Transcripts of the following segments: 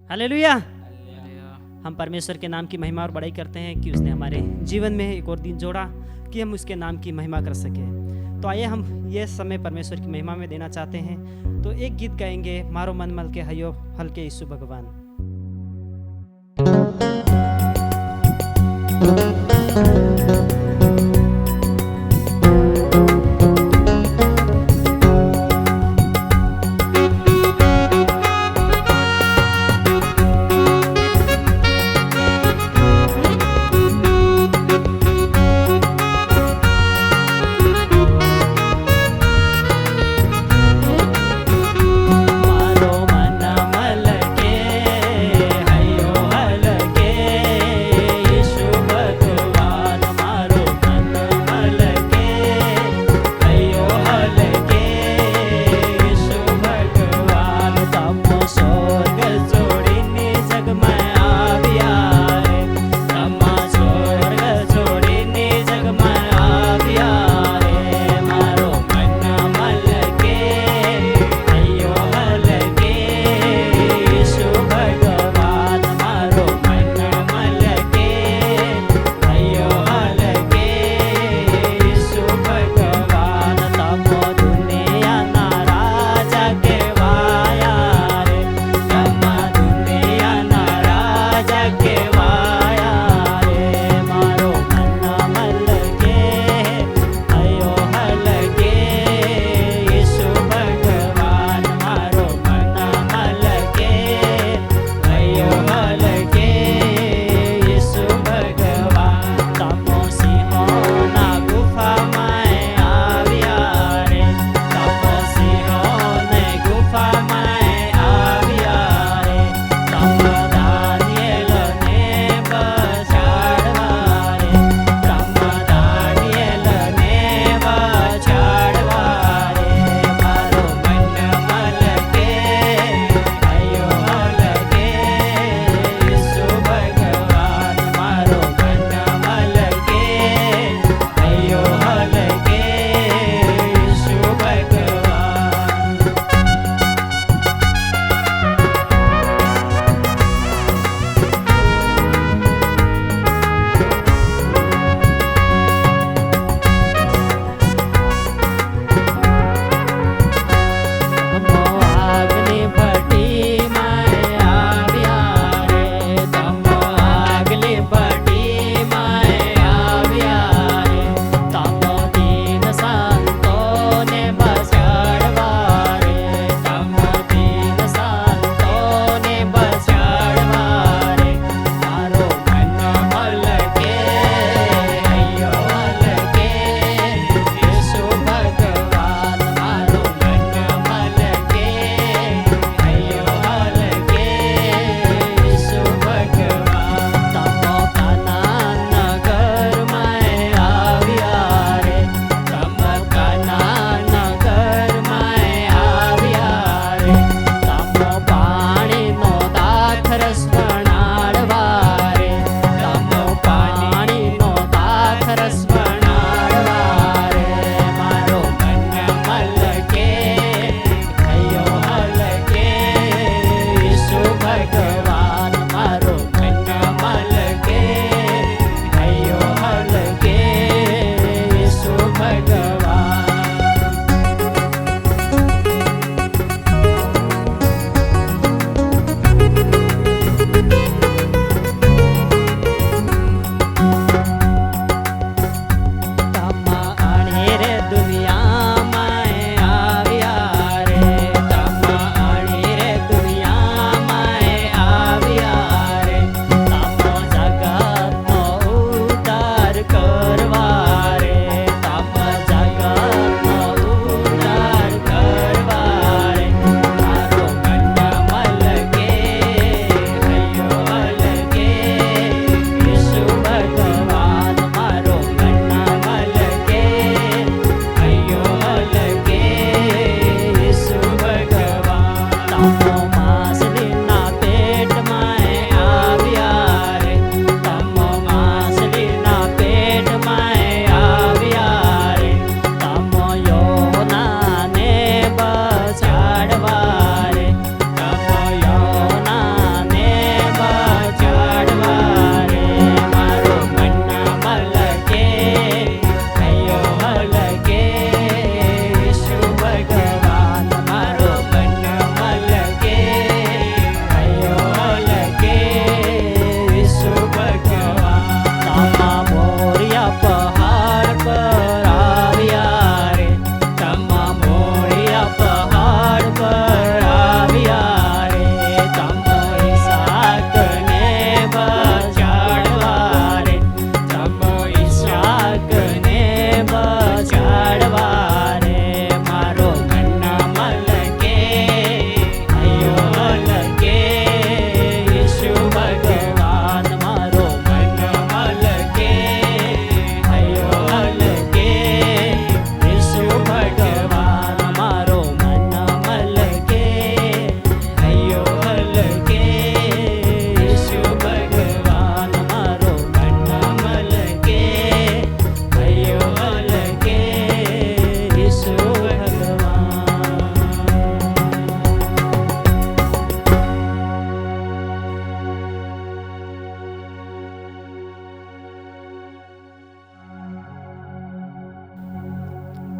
Hallelujah. हम परमेश्वर के नाम की महिमा और बड़ाई करते हैं कि उसने हमारे जीवन में एक और दिन जोड़ा कि हम उसके नाम की महिमा कर सके। तो आइए हम ये समय परमेश्वर की महिमा में देना चाहते हैं। तो एक गीत गाएंगे, मारो मन मल के हयो हल्के यीशु भगवान।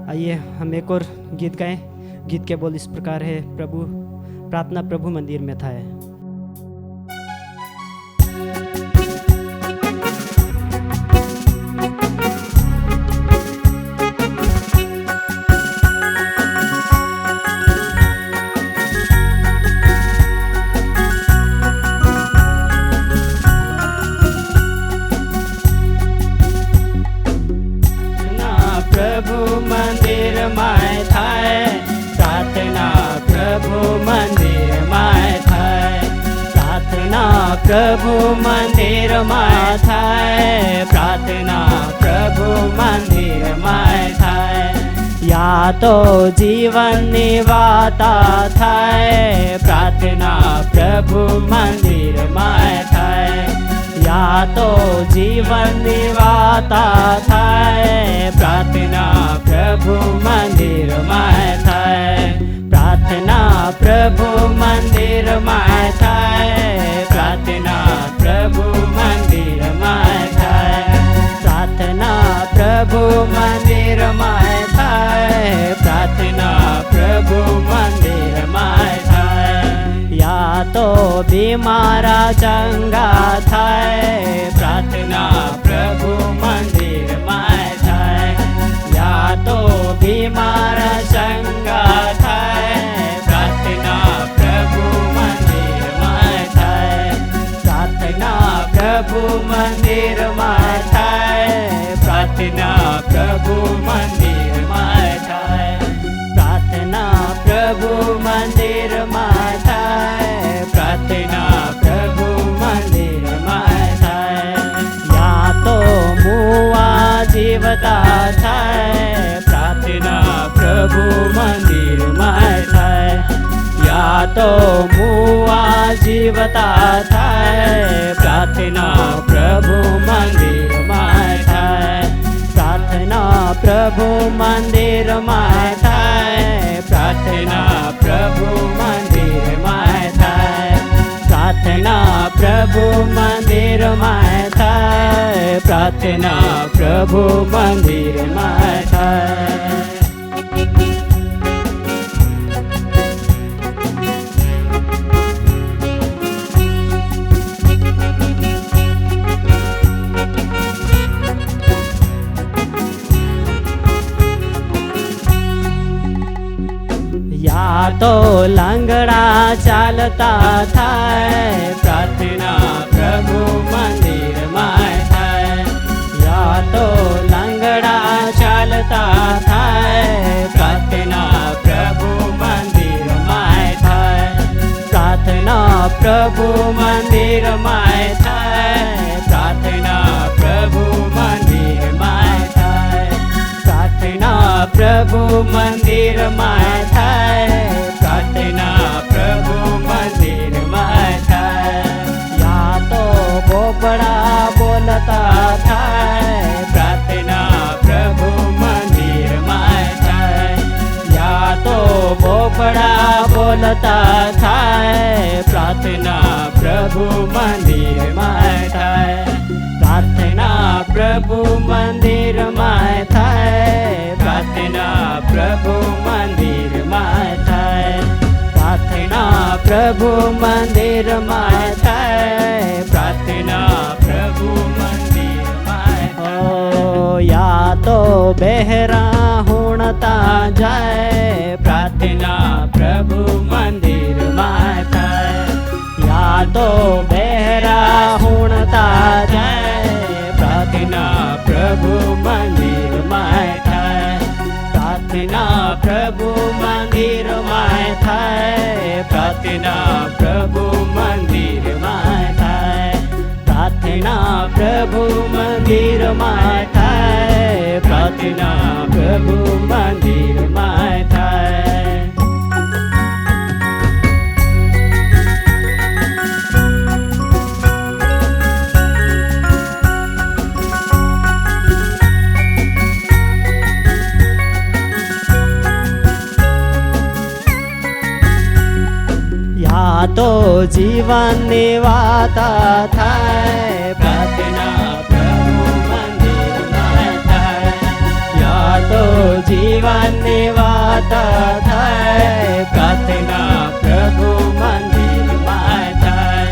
आइए हम एक और गीत गाएं। गीत के बोल इस प्रकार है, प्रभु प्रार्थना प्रभु मंदिर में था। प्रभु मंदिर में थाय, प्रार्थना प्रभु मंदिर में थाय। या तो जीवन निवाता थाय, प्रार्थना प्रभु मंदिर में थाय। या तो जीवन निवाता थाय, प्रार्थना प्रभु मंदिर में थाय। प्रार्थना प्रभु मंदिर में थाय, प्रार्थना प्रभु मंदिर में थाय। प्रार्थना प्रभु मंदिर में थाय, प्रार्थना प्रभु मंदिर में थाय। या तो बीमारा चंगा थाय, प्रार्थना प्रभु मंदिर में थाय। या तो बीमारा चंगा थाय, प्रार्थना प्रभु मंदिर में थाय। प्रार्थना प्रभु मंदिर में थाय, प्रार्थना प्रभु मंदिर में थाय। प्रार्थना प्रभु मंदिर में थाय, प्रार्थना प्रभु मंदिर में थाय। या तो मुआ जीवता थाय, प्रार्थना प्रभु मंदिर में थाय। या तो मुआ जीवता थाय, प्रार्थना प्रभु मंदिर में थाय। प्रार्थना प्रभु मंदिर में थाय, प्रार्थना प्रभु मंदिर में थाय। प्रार्थना प्रभु मंदिर में थाय, प्रार्थना प्रभु मंदिर में थाय। या तो लंगड़ा चालता थाय, प्रार्थना प्रभु मंदिर में थाय। या तो लंगड़ा चालता थाय, प्रार्थना प्रभु मंदिर में थाय। प्रार्थना प्रभु मंदिर में थाय, प्रार्थना प्रभु मंदिर में थाय। प्रार्थना प्रभु मंदिर में थाय, प्रार्थना प्रभु मंदिर में थाय। या तो बोपड़ा बोलता थाय, प्रार्थना प्रभु मंदिर में थाय। या तो बोपड़ा बोलता थाय, प्रार्थना प्रभु मंदिर में थाय। प्रार्थना प्रभु मंदिर में थाय, प्रार्थना प्रभु मंदिर में थाय। प्रार्थना प्रभु मंदिर में थाय, प्रार्थना प्रभु मंदिर में थाय। या तो बेहरा हुणता जाए, प्रार्थना प्रभु मंदिर में थाय। या तो बेहरा हुणता जाए, प्रार्थना प्रभु मंदिर में थाय। प्रार्थना प्रभु मंदिर में थाय, प्रार्थना प्रभु मंदिर में थाय। प्रार्थना प्रभु मंदिर में थाय, प्रार्थना प्रभु मंदिर में थाय। या तो जीवन निवाता थाय, प्रार्थना प्रभु मंदिर में थाय। या तो जीवन निवाता થાય પ્રાર્થના પ્રભુ મંદિરમાં થાય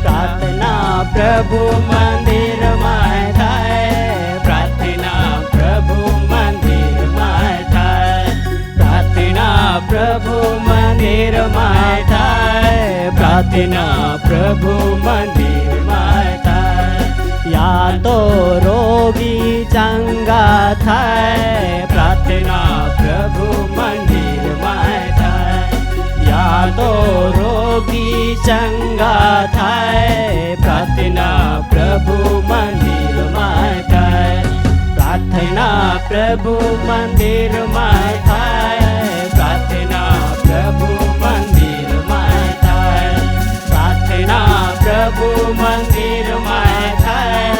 પ્રાર્થના પ્રભુ મંદિરમાં થાય પ્રાર્થના પ્રભુ મંદિરમાં થાય પ્રાર્થના પ્રભુ મંદિરમાં થાય પ્રાર્થના પ્રભુ મંદિરમાં થાય યા તો રોગી ચંગા થાય પ્રાર્થના પ્રભુ મંદિરમાં થાય યા તો રોગી ચંગા થાય પ્રાર્થના પ્રભુ મંદિરમાં થાય પ્રાર્થના પ્રભુ મંદિરમાં થાય પ્રાર્થના પ્રભુ મંદિરમાં થાય પ્રાર્થના પ્રભુ મંદિરમાં થાય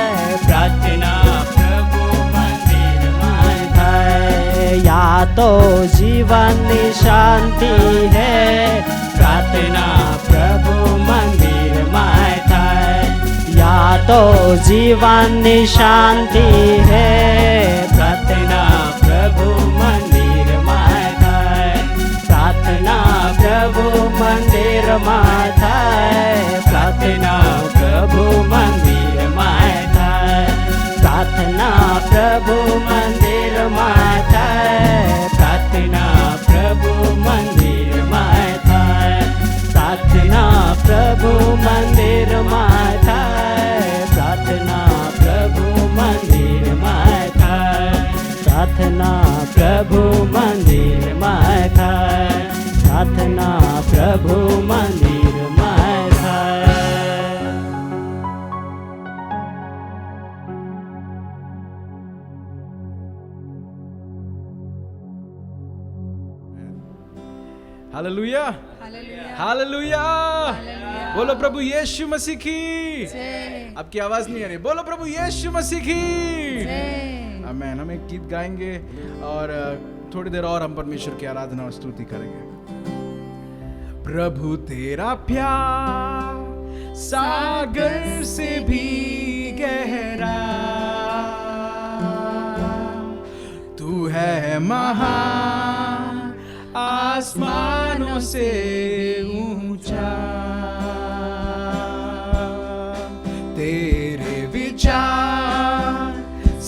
પ્રાર્થના પ્રભુ મંદિરમાં થાય યા તો જીવનની શાંતિ હૈ પ્રાર્થના પ્રભુ મંદિરમાં થાય યા તો જીવનની શાંતિ હૈ પ્રાર્થના પ્રભુ મંદિરમાં થાય પ્રાર્થના પ્રભુ મંદિરમાં થાય પ્રાર્થના પ્રભુ મંદિરમાં થાય પ્રાર્થના પ્રભુ મંદિરમાં થાય પ્રાર્થના પ્રભુ મંદિરમાં થાય પ્રાર્થના પ્રભુ મંદિરમાં થાય પ્રાર્થના પ્રભુ મંદિરમાં થાય પ્રાર્થના પ્રભુ મંદિરમાં થાય પ્રાર્થના પ્રભુ મંદિરમાં થાય हालेलुया हालेलुया बोलो प्रभु यीशु मसीह की आपकी आवाज नहीं आ रही बोलो प्रभु यीशु मसीह की आमीन हम एक गीत गाएंगे और थोड़ी देर और हम परमेश्वर की आराधना और स्तुति करेंगे प्रभु तेरा प्यार सागर से भी गहरा तू है महान आसमानों से ऊंचा तेरे विचार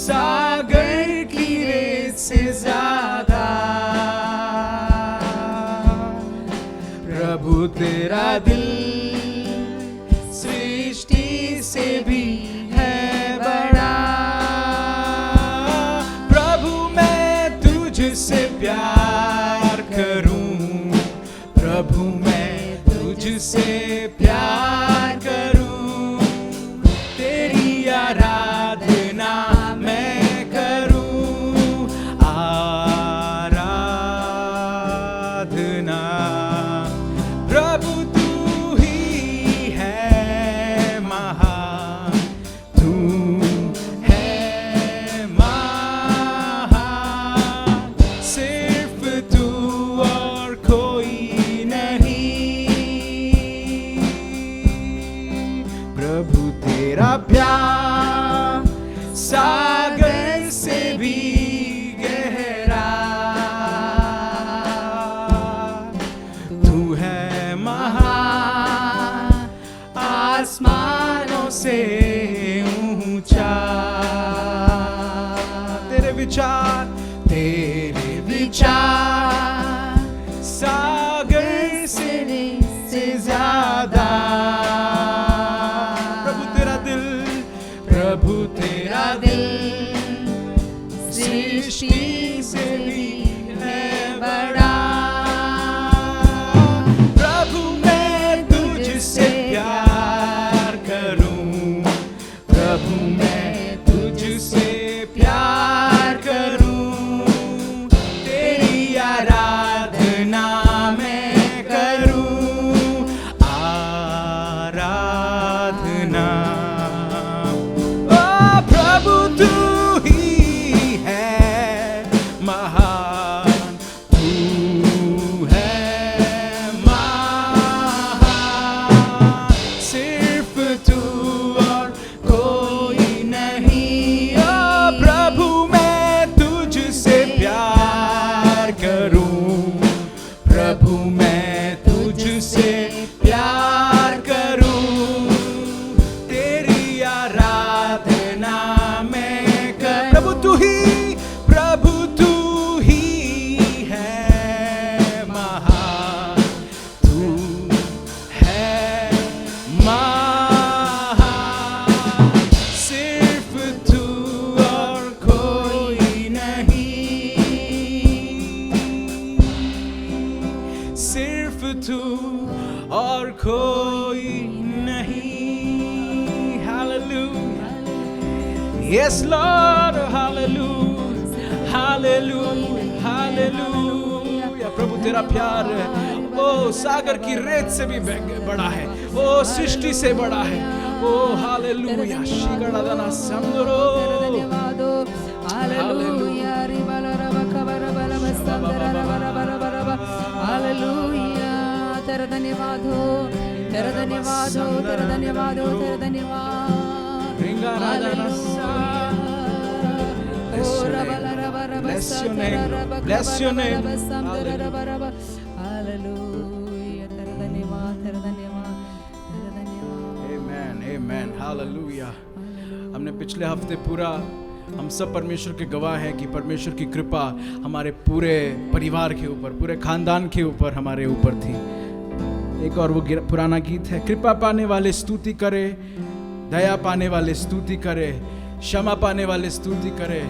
सागर की रेत से ज्यादा प्रभु तेरा दिल सृष्टि से भी है बड़ा प्रभु मैं तुझसे प्यार करूं प्रभु मैं तुझसे प्यार करूं तेरी आराधना मैं करूं आराधना प्रभु तू ही है महान तू है महान सिर्फ तू और कोई नहीं करूं, प्रभु मैं तुझसे प्यार करूं, तेरी आराधना मैं कर। प्रभु तू ही है महान, तू है महान, सिर्फ तू और कोई नहीं, सिर्फ तू और कोई नहीं। Hallelujah, yes Lord, hallelujah, hallelujah, hallelujah. प्रभु तेरा प्यार ओ सागर की रेत से भी बड़ा है, ओ सृष्टि से बड़ा है। ओ हालेलुया, शिगड़ादना समदरो, हालेलुया, हालेलुया। तेरा धन्यवाद हो, तेरा धन्यवाद हो, तेरा धन्यवाद हो, तेरा धन्यवाद। Bless your name, bless your name. Hallelujah, तेरा धन्यवाद, तेरा धन्यवाद, तेरा धन्यवाद। Amen, amen, hallelujah. हमने पिछले हफ्ते पूरा हम सब परमेश्वर के गवाह हैं कि परमेश्वर की कृपा हमारे पूरे परिवार के ऊपर, पूरे खानदान के ऊपर, हमारे ऊपर थी। एक और वो पुराना गीत है, कृपा पाने वाले स्तुति करे, दया पाने वाले स्तुति करे, क्षमा पाने वाले स्तुति करे।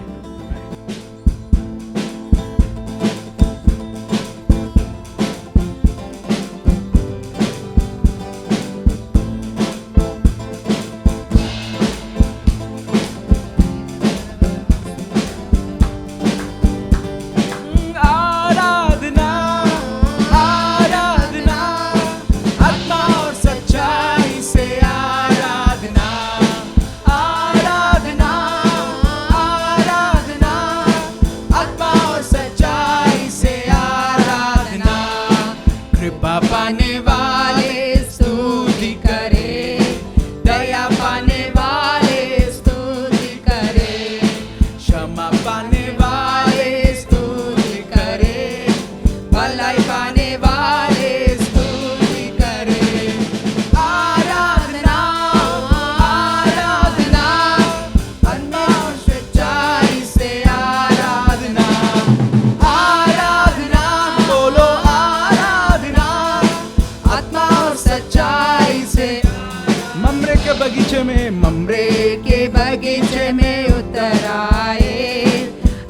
ममरे के बगीचे में उतर आए,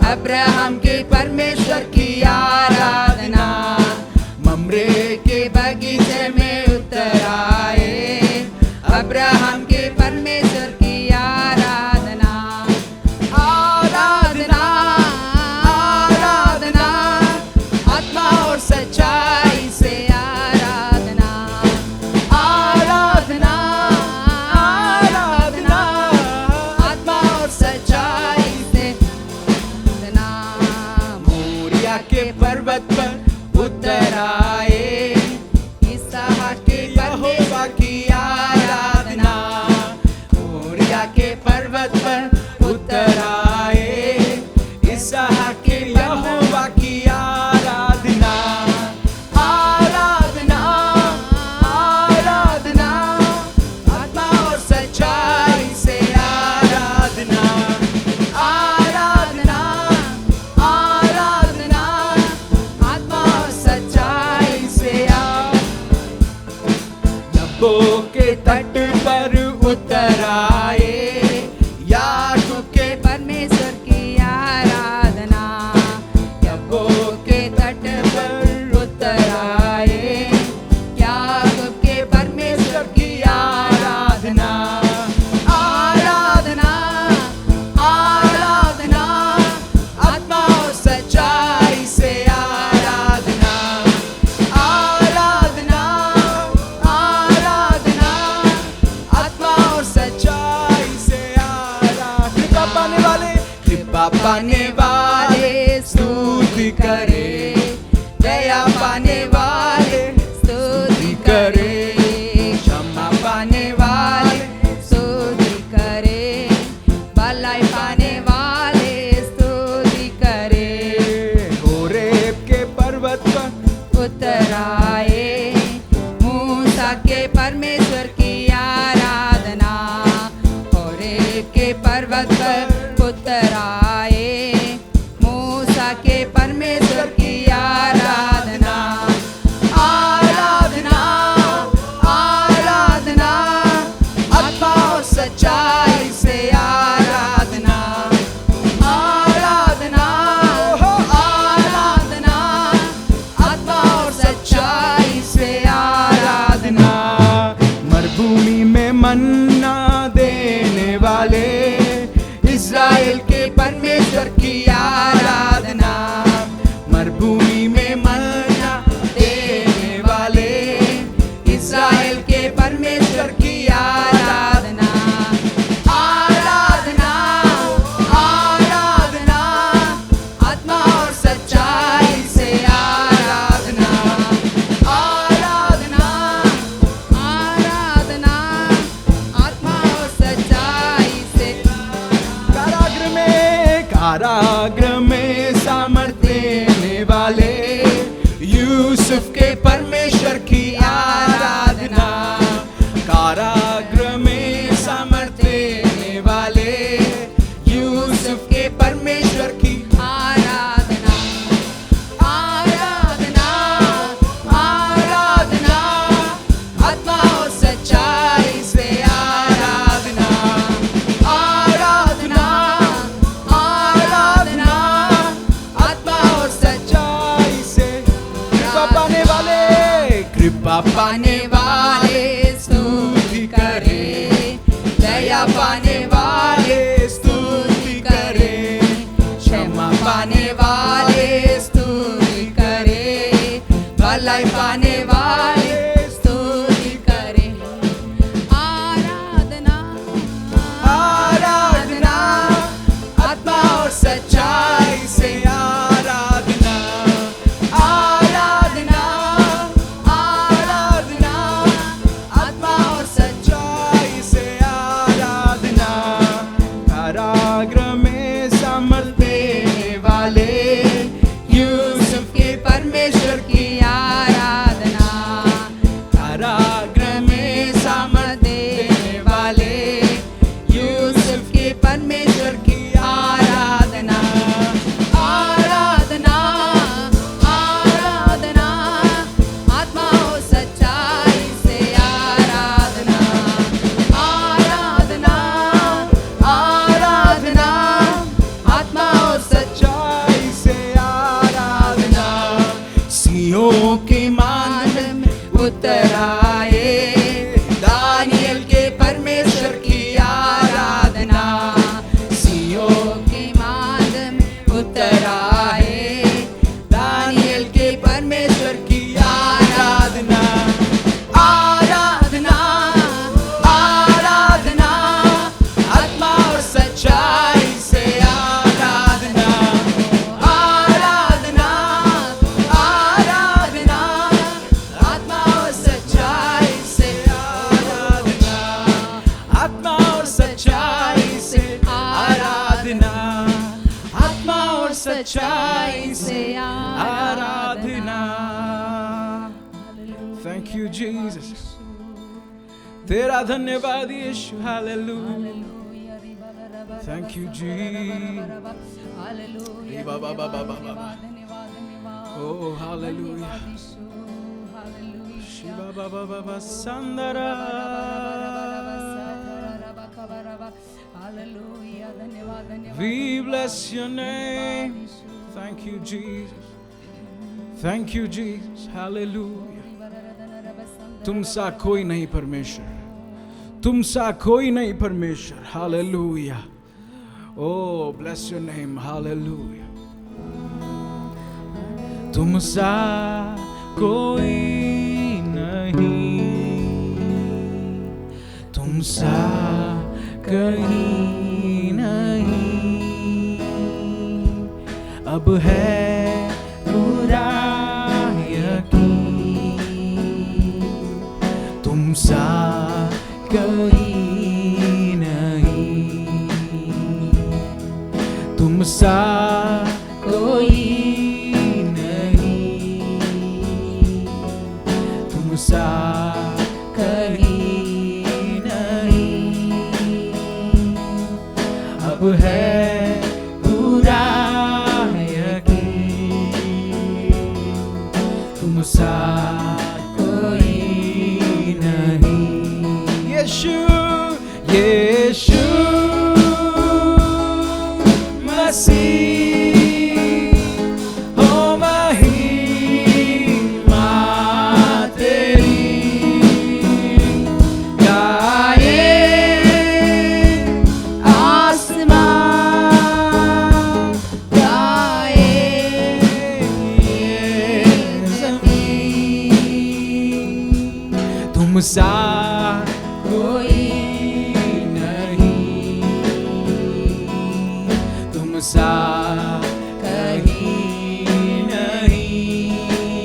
अब्राहम के परमेश्वर की आराधना। ममरे के बगीचे में उतर आए, अब्राहम के परमेश्वर की आराधना। आराधना, आराधना, आत्मा और सच्चाई से आराधना। आराधना, पर्वत पर उतर आए, इसहाक के यहोवा की आराधना। मोरिया के पर्वत पर उतर आए, इसहाक के यहोवा की आराधना। आराधना, आराधना, आत्मा और सच्चाई से आराधना। आराधना, आराधना, आत्मा और सच्चाई से नब्बो के तट पर उतर आए, याकूब के परमेश्वर की आराधना। नब्बो के तट पर उतर आए, याकूब के परमेश्वर की आराधना। आराधना, आराधना, आत्मा और सच्चाई से आराधना। आराधना, आराधना, आत्मा और सच्चाई से आराधना। कृपा पाने वाले, कृपा पाने वाले स्तुति करे, दया पाने वाले स्तुति करे, क्षमा पाने वाले स्तुति करे, भलाई पाने वाले स्तुति करे। होरेब के पर्वत पर उतर आए, मूसा के परमेश्वर की आराधना, होरेब के पर्वत पर उतर आए, मूसा के परमेश्वर की आराधना, आराधना, आराधना, आत्मा और सच्चाई से आराधना, आराधना, आराधना, आत्मा और सच्चाई से आराधना। मरुभूमि में मन्ना देने वाले इस्राएल के परमेश्वर की आराधना, मरुभूमि में मन्ना देने वाले इस्राएल के परमेश्वर की आराधना, आराधना, आराधना, आत्मा और सच्चाई से आराधना, आराधना, आराधना, आत्मा और सच्चाई से। कारागृह में सामर्थ देने वाले यूसुफ के परमेश्वर की आराधना, कारागृह में सामर्थ देने वाले यूसुफ के परमेश्वर की आराधना, आराधना, आराधना, आत्मा और सच्चाई से आराधना, आराधना, आराधना, आत्मा और सच्चाई से। कृपा पाने वाले स्तुति करे, दया पाने वाले स्तुति करे, क्षमा पाने वाले स्तुति करे, भलाई पाने वाले स्तुति करे, आराधना, आराधना, आत्मा और सच्चाई से आराधना, आराधना, आराधना, आत्मा और सच्चाई से आराधना, कारागृह में सामर्थ देने वाले यूसुफ के परमेश्वर की आराधना, कारागृह में सामर्थ देने वाले यूसुफ के परमेश्वर की आराधना, आराधना, आराधना, आत्मा और सच्चाई से आराधना, आराधना, आराधना, आत्मा और सच्चाई से आराधना। सिंहों के मान में उतर आए, दानियल के परमेश्वर की आराधना, सिंहों के मान में उतर आए, दानियल के परमेश्वर की आराधना, आराधना, आराधना, आत्मा और सच्चाई से आराधना, आराधना, आराधना, आत्मा और सच्चाई से आराधना, आत्मा और सच्चाई से आराधना, आत्मा और सच्चाई से आराधना। थैंक यू जीसस, तेरा धन्यवाद यीशु, हालेलुया। थैंक यू जी, बाबा बाबा बाबा, ओ हालेलुया, शिवा बाबा बाबा संदरा। We bless your name. Thank you, Jesus. Thank you, Jesus. Hallelujah. तुम सा कोई नहीं परमेश्वर, तुम सा कोई नहीं परमेश्वर। Hallelujah. Oh, bless your name. Hallelujah. तुम सा कोई नहीं, तुम सा कहीं नहीं, अब है पूरा यकीन, तुम सा कोई नहीं, तुम सा कोई नहीं, तुमसा कोई नहीं। यीशु यीशु मसीह हो महिमा तेरी गाए आसमान गाए ज़मीन, तुमसा कोई नहीं, तुमसा कहीं नहीं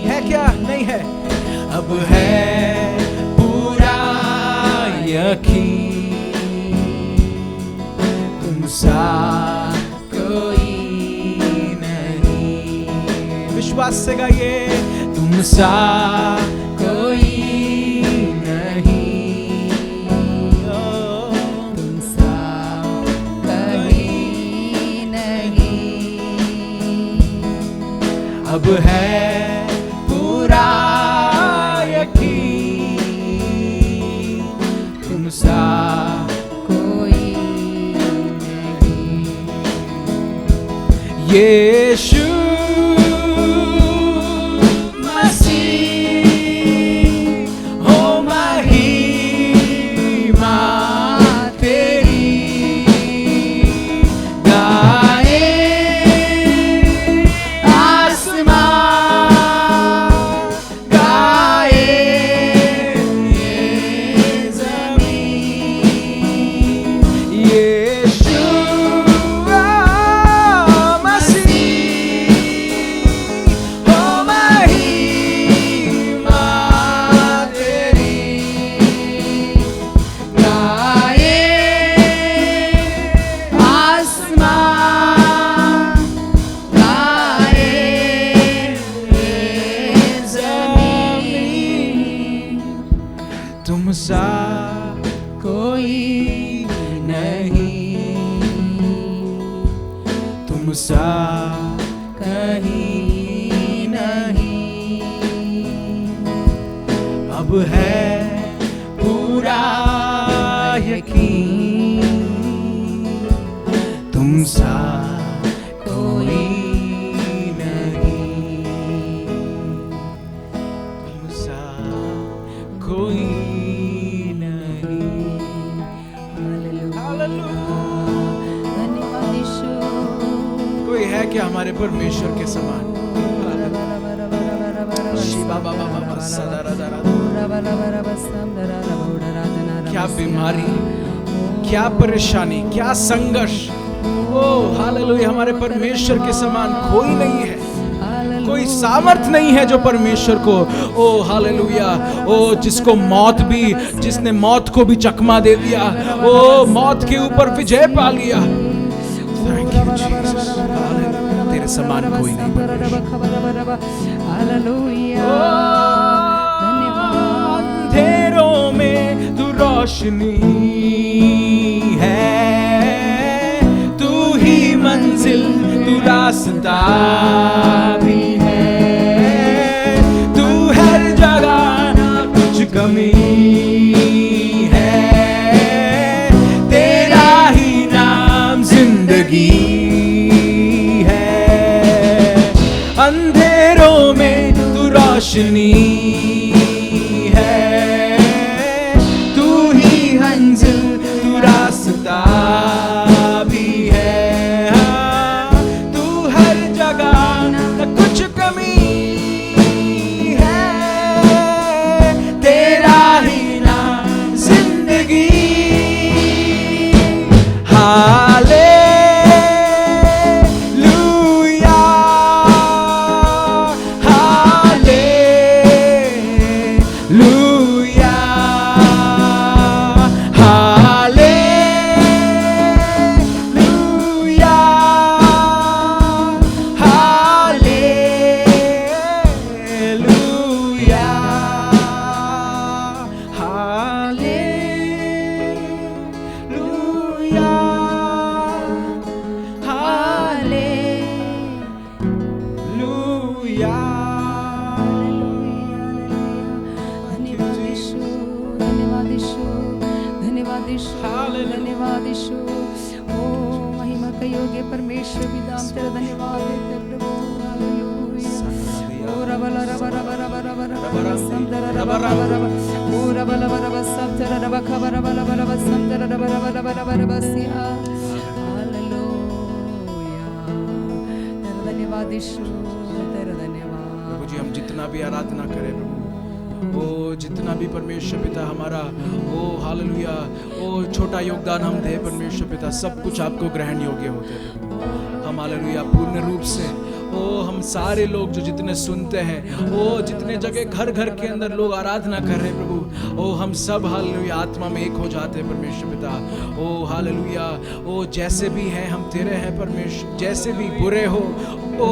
है। क्या नहीं है? अब है पूरा यकीन, तुमसा कोई नहीं। विश्वास से गाइए, तुमसा कोई नहीं, तुमसा कहीं नहीं। अब है पूरा यकीन, तुमसा कोई नहीं। यीशु मसीह हो महिमा तेरी गाए आसमान गाए ज़मीन। यीशु मसीह हो महिमा तेरी गाए आसमान गाए ज़मीन, तुमसा कोई नहीं, तुमसा कहीं नहीं। अब है पूरा यकीन, तुमसा कोई नहीं, तुमसा कोई नहीं। हालेलुया। धन्यवाद यीशु। कोई है क्या हमारे परमेश्वर के समान? शिवा बाबा बाबा सदा रदा रदा। क्या बीमारी, क्या परेशानी, क्या संघर्ष, ओ हालेलुया, हमारे परमेश्वर के समान कोई नहीं है। कोई सामर्थ नहीं है जो परमेश्वर को, ओ हालेलुया, ओ जिसको मौत भी, जिसने मौत को भी चकमा दे दिया, ओ मौत के ऊपर विजय पा लिया। Thank you, Jesus. हालेलुया, तेरे समान कोई नहीं परमेश्वर। हालेलुया। अंधेरों में तू रोशनी है, तू ही मंजिल, तू रास्ता भी है, तू हर जगह ना कुछ कमी है, तेरा ही नाम जिंदगी है। अंधेरों में तू रोशनी है, तू ही मंजिल, तू रास्ता भी है, तू हर जगह न कुछ कमी है, तेरा ही नाम जिंदगी। Hallelujah, hallelujah, hallelujah, hallelujah, hallelujah, hallelujah. यीशु धन्यवाद यीशु। ओ महिमा का योग्य परमेश्वर पिता हम तेरा धन्यवाद देते हैं प्रभु। हालेलुया। ओ रबला रबा रबा रबा रबा रबा संदर रबा रबा रबा ओ रबला रबा रबा संदर रबा खबर रबा रबा रबा संदर रबा रबा रबा रबा रबा सिया। हालेलुया। तेरा धन्यवाद यीशु तेरा धन्यवाद। प्रभु जी हम जितना भी आराधना करें प्रभु, ओ जितना भी परमेश्वर पिता हमारा ओ हालेलुया ओ छोटा योगदान हम दे परमेश्वर पिता, सब कुछ आपको ग्रहण योग्य होते हैं प्रभु। हम हालेलुया पूर्ण रूप से ओ हम सारे लोग जो जितने सुनते हैं, ओ जितने जगह घर घर के अंदर लोग आराधना कर रहे हैं प्रभु, ओ हम सब हालेलुया आत्मा में एक हो जाते हैं परमेश्वर पिता। ओ हालेलुया ओ जैसे भी हैं हम तेरे हैं परमेश्वर, जैसे भी बुरे हो ओ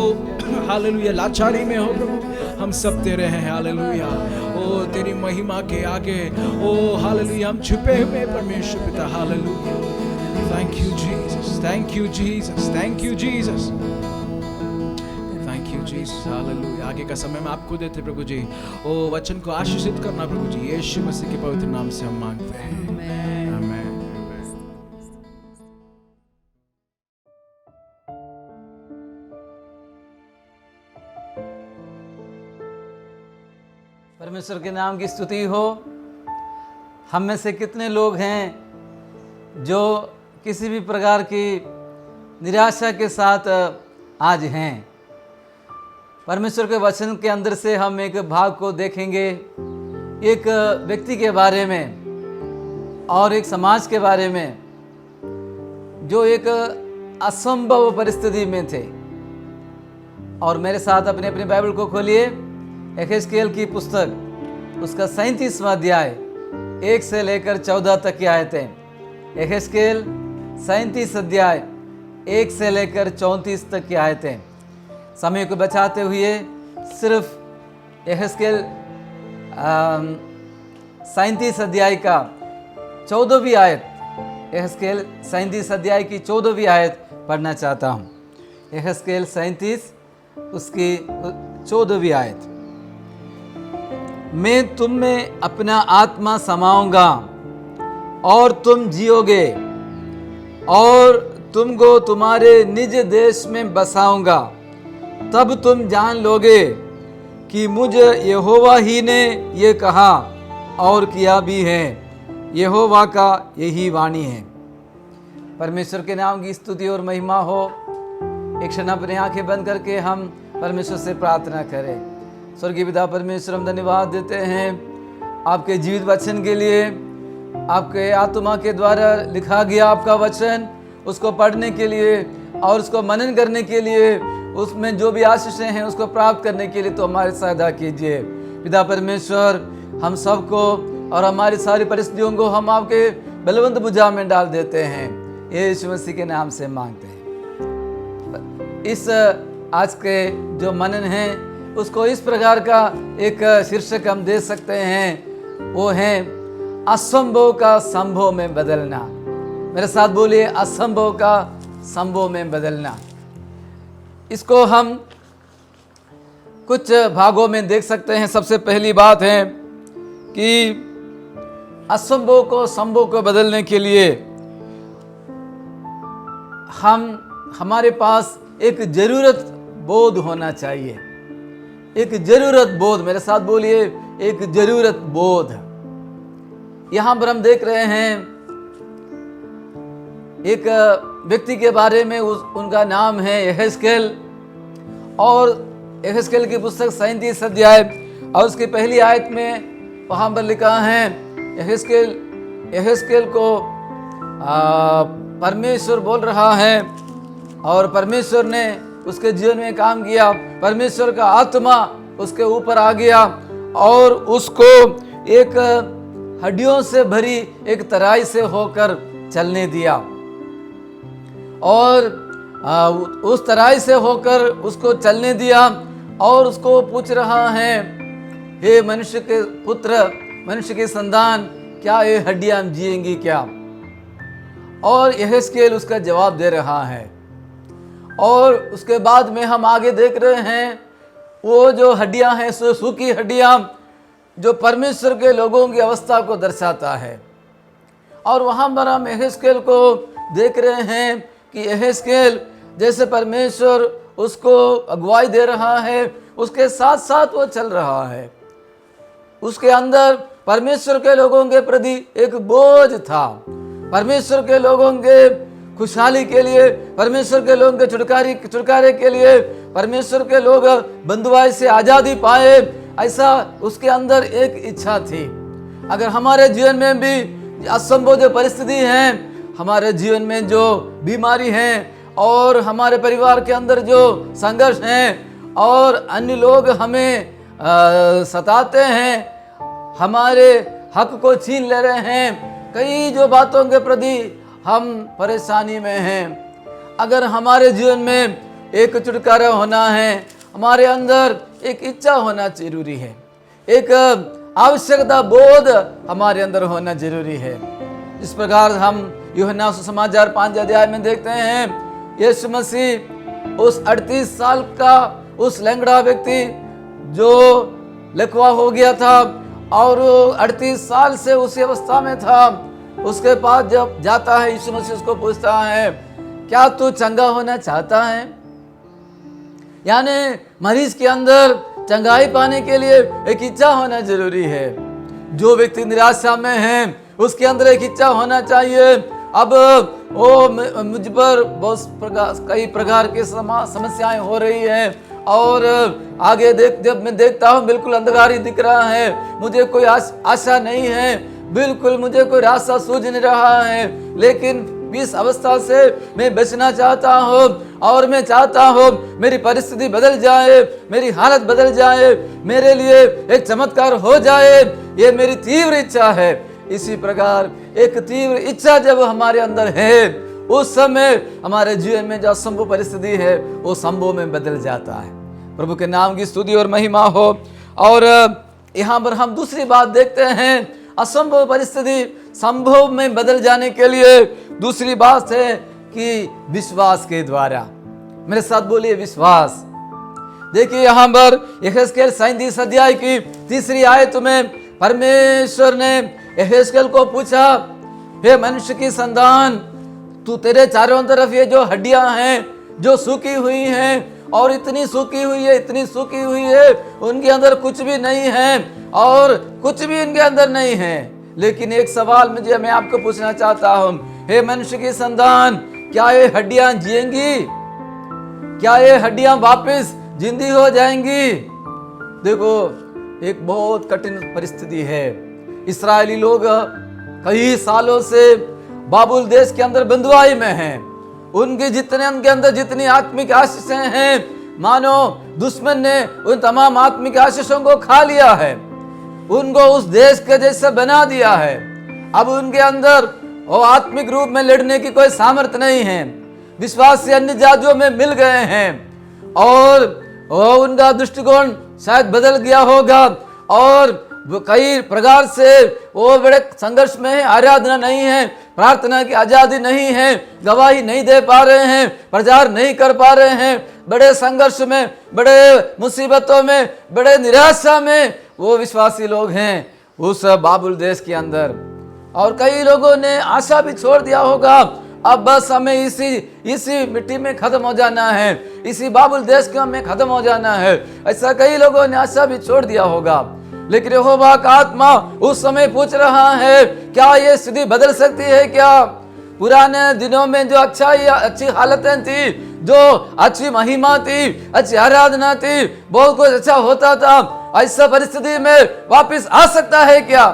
हालेलुया लाचारी में हो प्रभु, हम सब तेरे हैं हालेलुया। ओ तेरी महिमा के आगे ओ हालेलुया हम छुपे हुए परमेश्वर पिता hallelujah. Thank you Jesus, thank you Jesus, thank you Jesus, thank you Jesus hallelujah. आगे का समय में आपको देते प्रभु जी, ओ वचन को आशीषित करना प्रभु जी, यीशु मसीह के पवित्र नाम से हम मांगते हैं आमीन। परमेश्वर के नाम की स्तुति हो। हम में से कितने लोग हैं जो किसी भी प्रकार की निराशा के साथ आज हैं। परमेश्वर के वचन के अंदर से हम एक भाग को देखेंगे, एक व्यक्ति के बारे में और एक समाज के बारे में जो एक असंभव परिस्थिति में थे। और मेरे साथ अपने अपने बाइबल को खोलिए, यहेजकेल की पुस्तक उसका 37वां अध्याय 1 से लेकर 14 तक की आयतें। यहेजकेल 37 अध्याय 1 से लेकर 34 तक की आयतें। समय को बचाते हुए सिर्फ यहेजकेल 37 अध्याय का 14वीं आयत, यहेजकेल 37 अध्याय की 14वीं आयत पढ़ना चाहता हूँ। यहेजकेल 37 उसकी 14वीं आयत। मैं तुम में अपना आत्मा समाऊंगा और तुम जियोगे और तुमको तुम्हारे निज देश में बसाऊंगा। तब तुम जान लोगे कि मुझे यहोवा ही ने ये कहा और किया भी है। यहोवा का यही वाणी है। परमेश्वर के नाम की स्तुति और महिमा हो। एक क्षण अपनी आंखें बंद करके हम परमेश्वर से प्रार्थना करें। स्वर्गीय पिता परमेश्वर, हम धन्यवाद देते हैं आपके जीवित वचन के लिए, आपके आत्मा के द्वारा लिखा गया आपका वचन, उसको पढ़ने के लिए और उसको मनन करने के लिए, उसमें जो भी आशीषें हैं उसको प्राप्त करने के लिए तो हमारी सहायता कीजिए। पिता परमेश्वर, हम सबको और हमारी सारी परिस्थितियों को हम आपके बलवंत भुजा में डाल देते हैं, यीशु मसीह के नाम से मांगते हैं। इस आज के जो मनन है उसको इस प्रकार का एक शीर्षक हम दे सकते हैं, वो है असंभव का संभव में बदलना। मेरे साथ बोलिए, असंभव का संभव में बदलना। इसको हम कुछ भागों में देख सकते हैं। सबसे पहली बात है कि असंभव को संभव को बदलने के लिए हमारे पास एक जरूरत बोध होना चाहिए। एक जरूरत बोध, मेरे साथ बोलिए, एक जरूरत बोध। यहां पर हम देख रहे हैं एक व्यक्ति के बारे में, उनका नाम है यहेजकेल। और यहेजकेल की पुस्तक 37 अध्याय और उसकी पहली आयत में वहां पर लिखा है, यहेजकेल को परमेश्वर बोल रहा है और परमेश्वर ने उसके जीवन में काम किया। परमेश्वर का आत्मा उसके ऊपर आ गया और उसको एक हड्डियों से भरी एक तराई से होकर चलने दिया। और उस तराई से होकर उसको चलने दिया और उसको पूछ रहा है, हे मनुष्य के पुत्र, मनुष्य के संतान, क्या ये हड्डियां जिएंगी क्या? और यहेजकेल उसका जवाब दे रहा है। और उसके बाद में हम आगे देख रहे हैं, वो जो हड्डियां हैं, सूखी हड्डियां, जो परमेश्वर के लोगों की अवस्था को दर्शाता है। और वहाँ पर हम यहेजकेल को देख रहे हैं कि यहेजकेल जैसे परमेश्वर उसको अगुवाई दे रहा है, उसके साथ साथ वो चल रहा है। उसके अंदर परमेश्वर के लोगों के प्रति एक बोझ था। परमेश्वर के लोगों के खुशहाली के लिए, परमेश्वर के लोगों के छुटकारे के लिए, परमेश्वर के लोग बंधुआई से आज़ादी पाए, ऐसा उसके अंदर एक इच्छा थी। अगर हमारे जीवन में भी असंभव जो परिस्थिति है, हमारे जीवन में जो बीमारी है और हमारे परिवार के अंदर जो संघर्ष हैं और अन्य लोग हमें सताते हैं, हमारे हक को छीन ले रहे हैं, कई जो बातों के प्रति हम परेशानी में हैं, अगर हमारे जीवन में एक छुटकारा होना है, हमारे अंदर एक इच्छा होना जरूरी है, एक आवश्यकता बोध हमारे अंदर होना जरूरी है। इस प्रकार हम यूहन्ना सुसमाचार 5 अध्याय में देखते हैं, यीशु मसीह उस 38 साल का उस लंगड़ा व्यक्ति जो लकवा हो गया था और 38 साल से उसी अवस्था में था, उसके पास जब जाता है, यीशु मसीह उसको पूछता है, क्या तू चंगा होना चाहता है? यानी मरीज के अंदर चंगाई पाने के लिए एक इच्छा होना जरूरी है। जो व्यक्ति निराशा में है, उसके अंदर एक इच्छा होना चाहिए। अब वो मुझ पर बहुत कई प्रकार की समस्याएं हो रही हैं और आगे जब मैं देखता हूँ बिल्कुल अंधकार ही दिख रहा है, मुझे कोई आशा नहीं है, बिल्कुल मुझे कोई रास्ता सूझ नहीं रहा है, लेकिन इस अवस्था से मैं बचना चाहता हूँ और मैं चाहता हूँ मेरी परिस्थिति बदल जाए, मेरी हालत बदल जाए, मेरे लिए एक चमत्कार हो जाए, ये मेरी तीव्र इच्छा है। इसी प्रकार एक तीव्र इच्छा जब हमारे अंदर है, उस समय हमारे जीवन में जो असंभव परिस्थिति है वो संभव में बदल जाता है। प्रभु के नाम की स्तुति और महिमा हो। और यहाँ पर हम दूसरी बात देखते हैं, असंभव परिस्थिति संभव में बदल जाने के लिए दूसरी बात है कि विश्वास के द्वारा। मेरे साथ बोलिए विश्वास। देखिए यहाँ पर यहेजकेल 37 अध्याय की 3 आयत में परमेश्वर ने यहेजकेल को पूछा, हे मनुष्य की संतान, तू तेरे चारों तरफ ये जो हड्डियां हैं जो सूखी हुई हैं और इतनी सूखी हुई है, इतनी सूखी हुई है, उनके अंदर कुछ भी नहीं है और कुछ भी इनके अंदर नहीं है। लेकिन एक सवाल मैं आपको पूछना चाहता हूं, हे मनुष्य की संतान, क्या ये हड्डियां जिएंगी? क्या ये हड्डियां वापस जिंदी हो जाएंगी? देखो, एक बहुत कठिन परिस्थिति है। इस्राएली लोग कई सालों से बाबुल देश के अंदर बंधुआई में हैं। उनके अंदर जितनी आत्मिक आशीषें हैं, मानो दुश्मन ने उन तमाम आत्मिक आशीषों को खा लिया है, उनको उस देश के जैसे बना दिया है। अब उनके अंदर वो आत्मिक रूप में लड़ने की कोई सामर्थ्य नहीं है। विश्वासी अन्य जातियों में मिल गए हैं और उनका दृष्टिकोण शायद बदल गया होगा और कई प्रकार से वो बड़े संघर्ष में है। आराधना नहीं है, प्रार्थना की आजादी नहीं है, गवाही नहीं दे पा रहे हैं, प्रचार नहीं कर पा रहे हैं, बड़े संघर्ष में, बड़े मुसीबतों में, बड़े निराशा में वो विश्वासी लोग हैं उस बाबुल देश के अंदर। और कई लोगों ने आशा भी छोड़ दिया होगा, अब बस हमें इसी मिट्टी में खत्म हो जाना है, इसी बाबुल देश के में खत्म हो जाना है। ऐसा कई लोगों ने आशा भी छोड़ दिया होगा। लेकिन यहोवा का आत्मा उस समय पूछ रहा है, क्या ये स्थिति बदल सकती है? क्या पुराने दिनों में जो अच्छी हालतें थी, जो अच्छी महिमा थी, अच्छी आराधना थी, बहुत कुछ अच्छा होता था, ऐसा परिस्थिति में वापस आ सकता है क्या?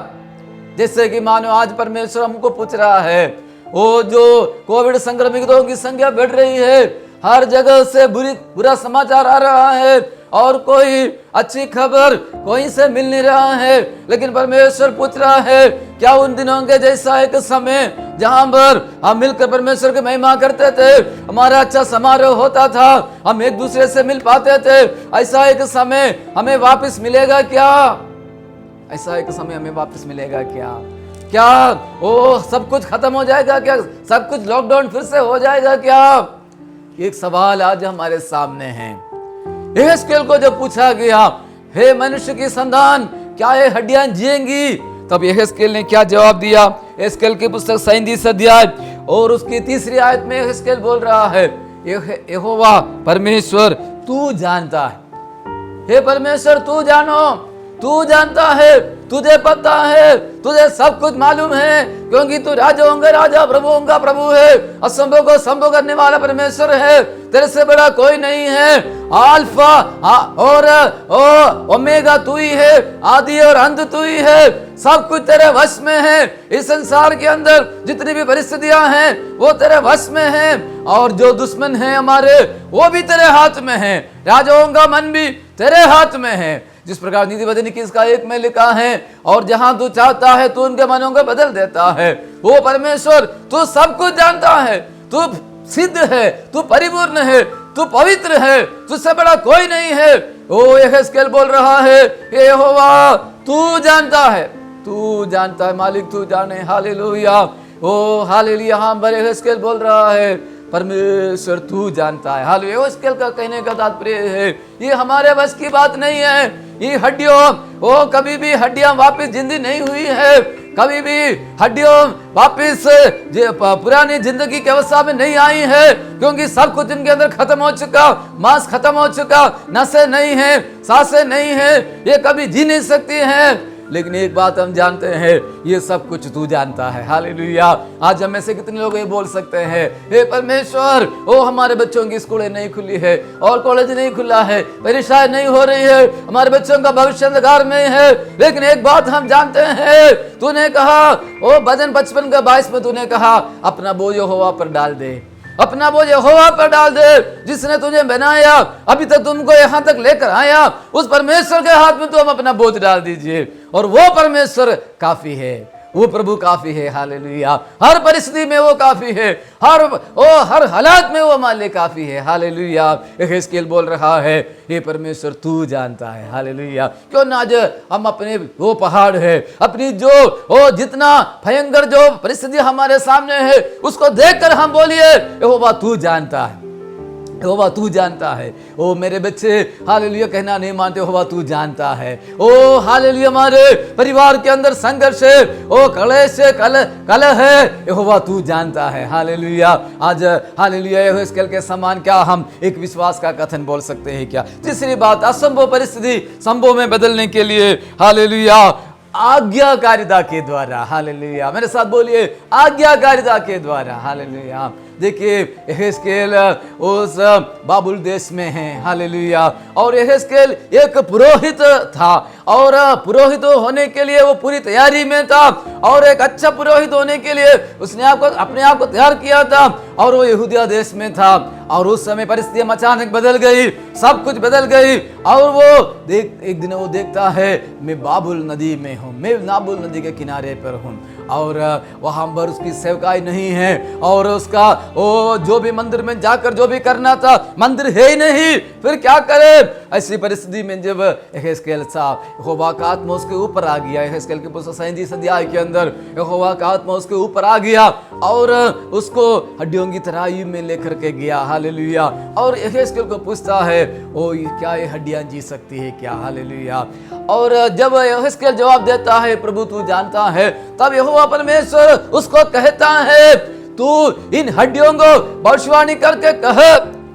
जैसे कि मानो आज परमेश्वर हमको पूछ रहा है, वो जो कोविड संक्रमितों की संख्या बढ़ रही है, हर जगह से बुरा समाचार आ रहा है और कोई अच्छी खबर कोई से मिल नहीं रहा है। लेकिन परमेश्वर पूछ रहा है, क्या उन दिनों के जैसा एक समय जहां पर हम मिलकर परमेश्वर की महिमा करते थे, हमारा अच्छा समारोह होता था, हम एक दूसरे से मिल पाते थे, ऐसा एक समय हमें वापस मिलेगा क्या? ऐसा एक समय हमें वापस मिलेगा क्या? क्या वो सब कुछ खत्म हो जाएगा क्या? सब कुछ लॉकडाउन फिर से हो जाएगा क्या? एक सवाल आज हमारे सामने है। यहेजकेल को जब पूछा गया, हे मनुष्य की संतान, क्या ये हड्डियां जिएंगी? तब यहेजकेल ने क्या जवाब दिया? यहेजकेल की पुस्तक 37 अध्याय और उसकी 3 आयत में यहेजकेल बोल रहा है, यहोवा परमेश्वर तू जानता है। हे परमेश्वर तू जानो, तू जानता है, तुझे पता है, तुझे सब कुछ मालूम है, क्योंकि तू राजाओं का राजा, प्रभुओं का प्रभु है, असंभव को संभव करने वाला परमेश्वर है, तेरे से बड़ा कोई नहीं है। अल्फा और ओमेगा तू ही है, आदि और अंत तू ही है, सब कुछ तेरे वश में है। इस संसार के अंदर जितनी भी परिस्थितियां हैं वो तेरे वश में हैं, और जो दुश्मन हैं हमारे वो भी तेरे हाथ में है, राजाओं का मन भी तेरे हाथ में है। जिस प्रकार नीतिवचन 21:1 में लिखा है, और जहां तू चाहता है तू उनके मनों को बदल देता है। वो परमेश्वर तू सब कुछ जानता है, तू सिद्ध है, तू परिपूर्ण है, तू पवित्र है, तुझसे बड़ा कोई नहीं है। ओ यहेजकेल बोल रहा है, यहोवा तू जानता है, तू जानता है मालिक, तू जाने। हालेलुया, ओ हालेलुया। यहाँ पर यहेजकेल बोल रहा है परमेश्वर तू जानता है। हालेलुया। यहेजकेल का कहने का तात्पर्य है ये हमारे बस की बात नहीं है। ये हड्डियों वो कभी भी हड्डियां वापस जिंदी नहीं हुई है, कभी भी हड्डियों वापस पुरानी जिंदगी की अवस्था में नहीं आई है, क्योंकि सब कुछ इनके अंदर खत्म हो चुका, मांस खत्म हो चुका, नसें नहीं है, सांसें नहीं है, ये कभी जी नहीं सकती हैं। लेकिन एक बात हम जानते हैं, ये सब कुछ तू जानता है। हालेलुया। आज हम में से कितने लोग ये बोल सकते हैं, हे परमेश्वर ओ हमारे बच्चों की स्कूलें नहीं खुली है और कॉलेज नहीं खुला है, परीक्षाएं नहीं हो रही है, हमारे बच्चों का भविष्य अंधकार में है। लेकिन एक बात हम जानते हैं, तूने कहा ओ भजन 55:22 में तूने कहा अपना बोझ यहोवा पर डाल दे, अपना बोझ यहोवा पर डाल दे, जिसने तुझे बनाया, अभी तक तुमको यहाँ तक लेकर आया, उस परमेश्वर के हाथ में तुम अपना बोझ डाल दीजिए, और वो परमेश्वर काफी है, वो प्रभु काफी है। हालेलुया। हर परिस्थिति में वो काफी है, हर हालात में वो हमारे लिए काफी है। हालेलुया। यहेजकेल बोल रहा है ये परमेश्वर तू जानता है। हालेलुया। क्यों ना आज हम अपने वो पहाड़ है, अपनी जो जितना भयंकर जो परिस्थिति हमारे सामने है उसको देखकर हम बोलिए यहोवा तू जानता है, यहोवा तू जानता है। ओ मेरे बच्चे हालेलुया कहना नहीं मानते, यहोवा तू जानता है। ओ हालेलुया। हमारे परिवार के अंदर संघर्ष है, ओ कलेश है, कलह है, यहोवा तू जानता है। हालेलुया। आज हालेलुया यहेजकेल के समान क्या हम एक विश्वास का कथन बोल सकते हैं क्या? तीसरी बात, असंभव परिस्थिति संभव में बदलने के लिए हालेलुया आज्ञाकारिता के द्वारा। हालेलुया। मेरे साथ बोलिए आज्ञाकारिता के द्वारा। हालेलुया। देखिए यहेजकेल उस बाबुल देश में है। हालेलुया। और यहेजकेल एक पुरोहित था, और पुरोहित होने के लिए वो पूरी तैयारी में था, और एक अच्छा पुरोहित होने के लिए उसने अपने आप को तैयार किया था, और वो यहूदिया देश में था। और उस समय परिस्थितियां अचानक बदल गई, सब कुछ बदल गई, और वो एक दिन वो देखता है मैं बाबुल नदी में हूँ, मैं बाबुल नदी के किनारे पर हूँ, और वहां पर उसकी सेवकाई नहीं है, और उसका वो जो भी मंदिर में जाकर जो भी करना था मंदिर है ही नहीं, फिर क्या करे? ऐसी परिस्थिति में जब यहेजकेल साहब यहोवा का आत्मा उसके ऊपर आ गया, यहेजकेल के पुस्तक 37 अध्याय के अंदर यहोवा का आत्मा उसके ऊपर आ गया और उसको हड्डियों की तराई में लेकर के गया। हालेलुया। और यहेजकेल को पूछता है ओ क्या ये हड्डियां जी सकती है क्या? हालेलुया। और जब यहेजकेल जवाब देता है प्रभु तू जानता है, तब यहोवा परमेश्वर उसको कहता है तू इन हड्डियों को भविष्यवाणी करके कह।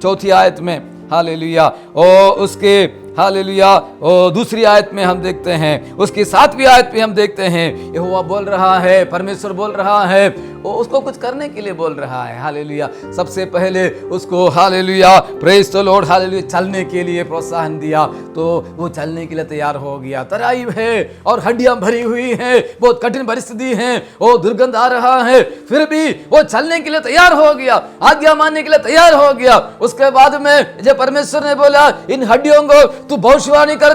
4 आयत में हालेलुया। और उसके हालेलुया और दूसरी आयत में हम देखते हैं, उसकी 7वीं आयत में हम देखते हैं यहोवा बोल रहा है, परमेश्वर बोल रहा है, वो उसको कुछ करने के लिए बोल रहा है। हालेलुया। सबसे पहले उसको hallelujah praise the Lord hallelujah चलने के लिए प्रोत्साहन दिया, तो वो चलने के लिए तैयार हो गया। तराई है और हड्डियां भरी हुई हैं, बहुत कठिन परिस्थिति है, वो दुर्गंध आ रहा है, फिर भी वो चलने के लिए तैयार हो गया, आज्ञा मानने के लिए तैयार हो गया। उसके बाद में जब परमेश्वर ने बोला इन हड्डियों को तू भविष्यवाणी कर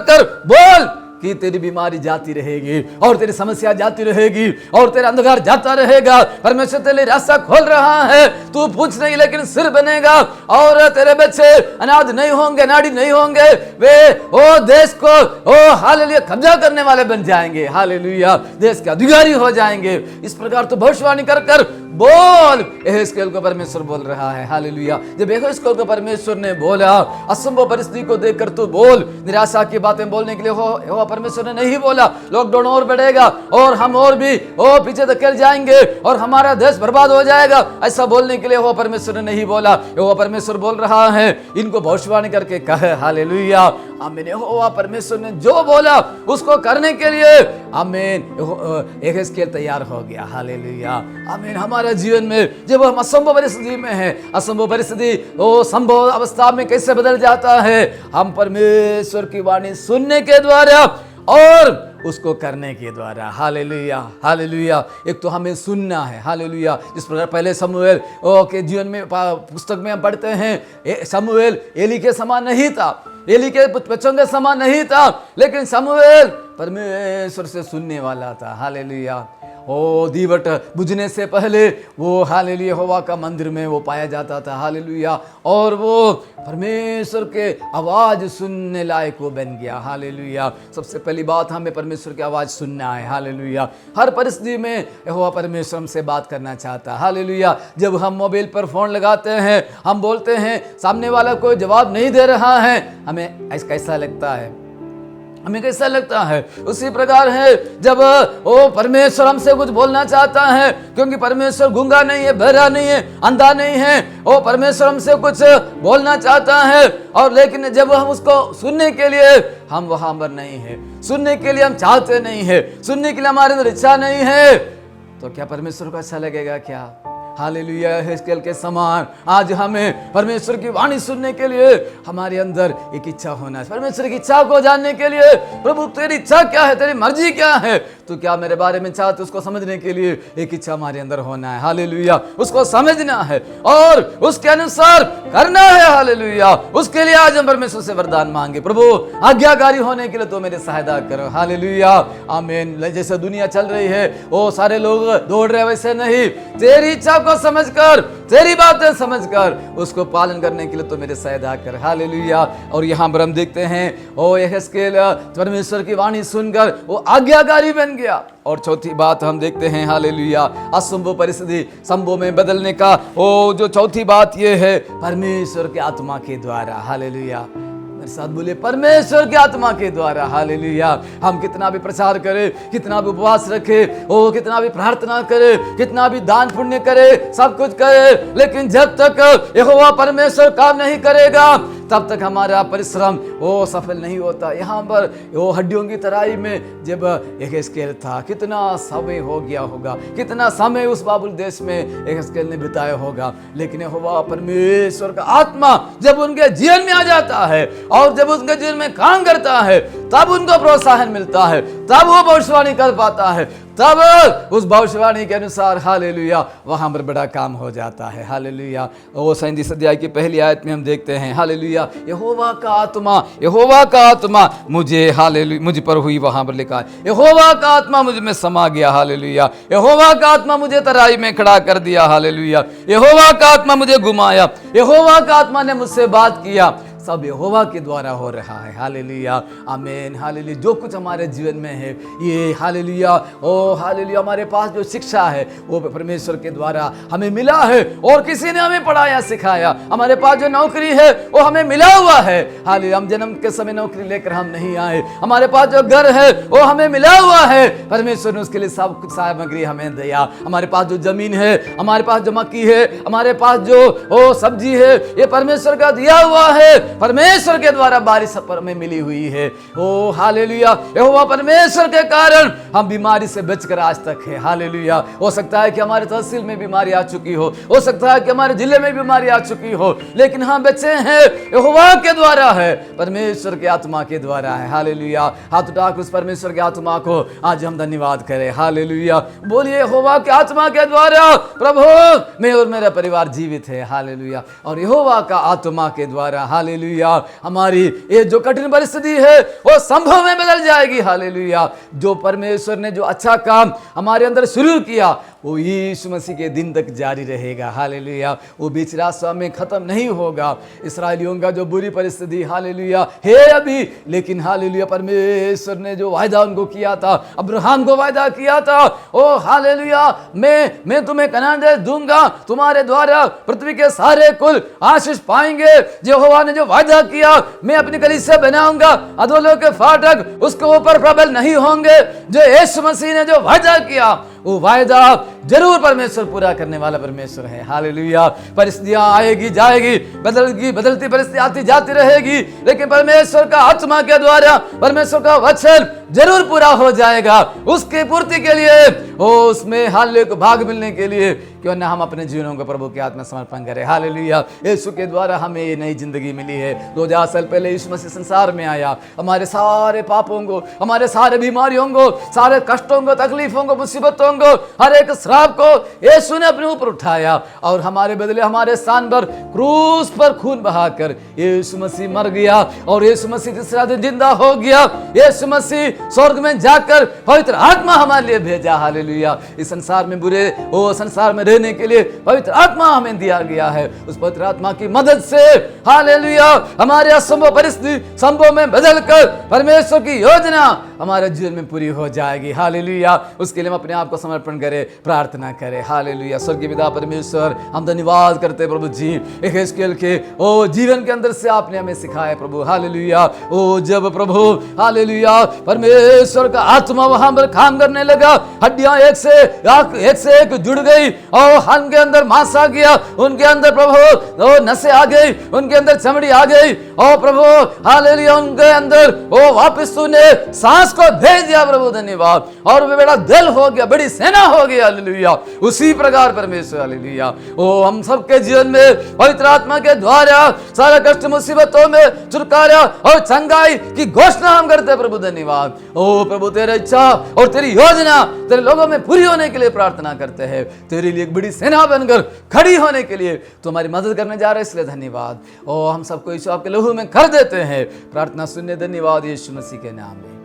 बोल कि तेरी बीमारी जाती रहेगी और तेरी समस्या जाती रहेगी और तेरा अंधकार जाता रहेगा। परमेश्वर तेरे लिए रास्ता खोल रहा है, तू पूछ नहीं लेकिन सिर बनेगा, और तेरे बच्चे अनाथ नहीं होंगे, नाड़ी नहीं होंगे, वे ओ देश को ओ हालेलुया कब्जा करने वाले बन जाएंगे। हालेलुया। देश के अधिकारी हो जाएंगे। इस प्रकार तू भविष्यवाणी कर बोल। यहेजकेल को परमेश्वर बोल रहा है। हालेलुया। जब यहेजकेल को परमेश्वर ने बोला असंभव परिस्थिति को देखकर तू बोल, निराशा की बातें बोलने के लिए हो परमेश्वर ने नहीं बोला लॉकडाउन और बढ़ेगा और हम और भी पीछे धकेल जाएंगे और हमारा देश बर्बाद हो जाएगा, ऐसा बोलने के लिए यहोवा परमेश्वर ने नहीं बोला। यहोवा परमेश्वर बोल रहा है, इनको भविष्यवाणी करके कहे, हालेलुया, आमीन। यहोवा परमेश्वर ने जो बोला उसको करने के लिए, आमीन, यहेजकेल तैयार हो गया, हालेलुया, आमीन। हमारे जीवन में जब हम असंभव परिस्थिति में हैं, असंभव परिस्थिति संभव अवस्था में कैसे बदल जाता है, हम परमेश्वर की वाणी सुनने के द्वारा और उसको करने के द्वारा, हालेलुया, हालेलुया। एक तो हमें सुनना है, हालेलुया। जिस प्रकार पहले शमूएल के जीवन में पुस्तक में हम पढ़ते हैं, शमूएल एली के समान नहीं था, एली के बच्चों के समान नहीं था, लेकिन शमूएल परमेश्वर से सुनने वाला था, हालेलुया। दीवट बुझने से पहले वो, हालेलुया, यहोवा का मंदिर में वो पाया जाता था, हालेलुया, और वो परमेश्वर के आवाज सुनने लायक वो बन गया, हालेलुया। सबसे पहली बात, हमें परमेश्वर की आवाज सुनना है, हालेलुया। हर परिस्थिति में यहोवा परमेश्वर हमसे बात करना चाहता है, हालेलुया। जब हम मोबाइल पर फोन लगाते हैं, हम बोलते हैं, सामने वाला कोई जवाब नहीं दे रहा है, हमें ऐसा कैसा लगता है, हमें कैसा लगता है। उसी प्रकार है जब परमेश्वर हमसे कुछ बोलना चाहता है, क्योंकि परमेश्वर गूंगा नहीं है, बहरा नहीं है, अंधा नहीं है, परमेश्वर हमसे कुछ बोलना चाहता है, और लेकिन जब हम उसको सुनने के लिए हम वहां पर नहीं है, सुनने के लिए हम चाहते नहीं है, सुनने के लिए हमारे अंदर इच्छा नहीं है, तो क्या परमेश्वर को अच्छा लगेगा क्या? हालेलुया। यहेजकेल के समान आज हमें परमेश्वर की वाणी सुनने के लिए हमारे अंदर एक इच्छा होना है, परमेश्वर की इच्छा को जानने के लिए, प्रभु तेरी इच्छा क्या है, तेरी मर्जी क्या है, तू क्या मेरे बारे में चाहते, उसको समझने के लिए एक इच्छा हमारे अंदर होना है, हालेलुया। उसको समझना है और उसके अनुसार करना है, हालेलुया। उसके लिए आज हम परमेश्वर से वरदान मांगे, प्रभु आज्ञाकारी होने के लिए तो मेरे सहायता करो, हालेलुया, आमीन। जैसे दुनिया चल रही है, वो सारे लोग दौड़ रहे, वैसे नहीं, तेरी इच्छा को समझकर, तेरी बातें समझकर उसको पालन करने के लिए तो मेरे सहायता कर, हालेलुया। और यहाँ पर हम देखते हैं यहेजकेल परमेश्वर की वाणी सुनकर वो आज्ञाकारी बन गया। और चौथी बात हम देखते हैं, हालेलुया, असंभव परिस्थिति संभव में बदलने का जो चौथी बात ये है, परमेश्वर के आत्मा के द्वारा, हालेलुया। मेरे साथ बोले, परमेश्वर की आत्मा के द्वारा, हालेलुया। हम कितना भी प्रचार करें, कितना भी उपवास रखे, कितना भी प्रार्थना करे, कितना भी दान पुण्य करे, सब कुछ करे, लेकिन जब तक यहोवा परमेश्वर काम नहीं करेगा तब तक हमारा परिश्रम सफल नहीं होता। यहाँ पर हड्डियों की तराई में जब यहेजकेल था, कितना समय हो गया होगा, कितना समय उस बाबुल देश में यहेजकेल ने बिताया होगा, लेकिन यहोवा परमेश्वर का आत्मा जब उनके जीवन में आ जाता है और जब उनके जीवन में काम करता है, तब उनको प्रोत्साहन मिलता है, तब वो भविष्यवाणी कर पाता है, तब उस भविष्यवाणी के अनुसार, हालेलुया, वहां पर बड़ा काम हो जाता है, हालेलुया। 37 अध्याय की पहली आयत में हम देखते हैं, हालेलुया, यहोवा का आत्मा मुझे, हालेलुया, मुझ पर हुई, वहां पर लिखा है, यहोवा का आत्मा मुझ में समा गया, हालेलुया। यहोवा का आत्मा मुझे तराई में खड़ा कर दिया, हालेलुया। यहोवा का आत्मा मुझे घुमाया, यहोवा का आत्मा ने मुझसे बात किया। सब यहोवा के द्वारा हो रहा है, हालेलुया, आमीन, हालेलुया। जो कुछ हमारे जीवन में है ये, हालेलुया, हालेलुया, हमारे पास जो शिक्षा है वो परमेश्वर के द्वारा हमें मिला है, और किसी ने हमें पढ़ाया सिखाया। हमारे पास जो नौकरी है वो हमें मिला हुआ है, हालेलुया। हम जन्म के समय नौकरी लेकर हम नहीं आए। हमारे पास जो घर है वो हमें मिला हुआ है, परमेश्वर ने उसके लिए सब कुछ सामग्री हमें दिया। हमारे पास जो जमीन है, हमारे पास जो मक्की है, हमारे पास जो सब्जी है, ये परमेश्वर का दिया हुआ है, परमेश्वर के द्वारा बारिश पर में मिली हुई है। हालेलुया, यहोवा परमेश्वर के कारण हम बीमारी से बचकर आज तक है, हालेलुया। हो सकता है कि हमारे तहसील में बीमारी आ चुकी हो सकता है कि हमारे जिले में बीमारी आ चुकी हो, लेकिन हम बचे हैं यहोवा के द्वारा है, परमेश्वर के आत्मा के द्वारा है, हालेलुया। हाथ उठाकर उस परमेश्वर के आत्मा को आज हम धन्यवाद करें, हालेलुया। बोलिए, यहोवा के आत्मा के द्वारा प्रभु मैं और मेरा परिवार जीवित है, हालेलुया। और यहोवा का आत्मा के द्वारा, हालेलुया, हमारी ये जो कठिन परिस्थिति है वो संभव में बदल जाएगी, हालेलुया। जो परमेश्वर ने जो अच्छा काम हमारे अंदर शुरू किया वो यीशु मसीह के दिन तक जारी रहेगा। हालेलुया। वो बीच रास्ता में खत्म नहीं होगा। इसराइलियों का जो बुरी परिस्थिति हालेलुया है अभी, लेकिन हालेलुया परमेश्वर ने जो वायदा उनको किया था, अब्राहम को वायदा किया था, ओ हालेलुया मैं तुम्हें कनान देश दूंगा, तुम्हारे द्वारा पृथ्वी के सारे कुल आशीष पाएंगे। यहोवा ने जो वायदा किया, मैं अपनी कलीसिया बनाऊंगा, अधोलोक के फाटक उसके ऊपर प्रबल नहीं होंगे। जो यीशु मसीह ने जो वायदा किया, वो वायदा जरूर परमेश्वर पूरा करने वाला परमेश्वर है। हालेलुया। परिस्थितियां आएगी जाएगी, बदलती परिस्थिति आती जाती रहेगी, लेकिन परमेश्वर का आत्मा के द्वारा परमेश्वर का वचन जरूर पूरा हो जाएगा। उसकी पूर्ति के लिए, उसमें हालेलुया को भाग मिलने के लिए क्यों ना हम अपने जीवनों को प्रभु के आत्मा समर्पण करें। हालेलुया। यीशु के द्वारा हमें ये नई जिंदगी मिली है। 2000 साल पहले यीशु मसीह संसार में आया, हमारे सारे पापों को, हमारे सारे बीमारियों को, सारे कष्टों को, तकलीफों को, मुसीबतों को, हर एक श्राप को यीशु ने अपने ऊपर उठाया और हमारे बदले हमारे स्थान पर क्रूस पर खून बहाकर यीशु मसीह मर गया और यीशु मसीह तीसरा दिन जिंदा हो गया। यीशु मसीह स्वर्ग में जाकर पवित्र आत्मा हमारे लिए भेजा। हालेलुया। इस संसार में संसार में रहने के लिए पवित्र आत्मा हमें दिया गया है। उस पवित्र आत्मा की मदद से हालेलुया हमारे असंभव परिस्थिति संभव में बदलकर परमेश्वर की योजना हमारे जीवन में पूरी हो जाएगी। हालेलुया। उसके लिए हम अपने आप को समर्पण करें, प्रार्थना करें। हालेलुया। स्वर्गीय पिता परमेश्वर, हम धन्यवाद करते हैं प्रभु जी, यहेजकेल के जीवन के अंदर से आपने हमें सिखाया प्रभु। हालेलुया। जब प्रभु हालेलुया परमेश्वर का आत्मा वहां पर काम करने लगा, हड्डियां एक से एक जुड़ गई और उनके अंदर मांस आ गया, उनके अंदर प्रभु नसें आ गई, उनके अंदर चमड़ी आ गई और प्रभु हालेलुया उनके अंदर वापस तूने सांस को भेज दिया प्रभु। धन्यवाद। और वे बड़ा दल हो गया, बड़ी सेना हो गया। हालेलुया। उसी प्रकार परमेश्वर हालेलुया हम सबके जीवन में पवित्र आत्मा के द्वारा सारा कष्ट मुसीबतों में छुटकारा और चंगाई की घोषणा हम करते हैं प्रभु। धन्यवाद। प्रभु तेरी इच्छा और तेरी योजना तेरे लोगों में पूरी होने के लिए प्रार्थना करते हैं। तेरे लिए एक बड़ी सेना बनकर खड़ी होने के लिए तो हमारी मदद करने जा रहे हैं, इसलिए धन्यवाद। हम सबको यीशु आपके लहू में कर देते हैं। प्रार्थना सुनने धन्यवाद, यीशु मसीह के नाम में।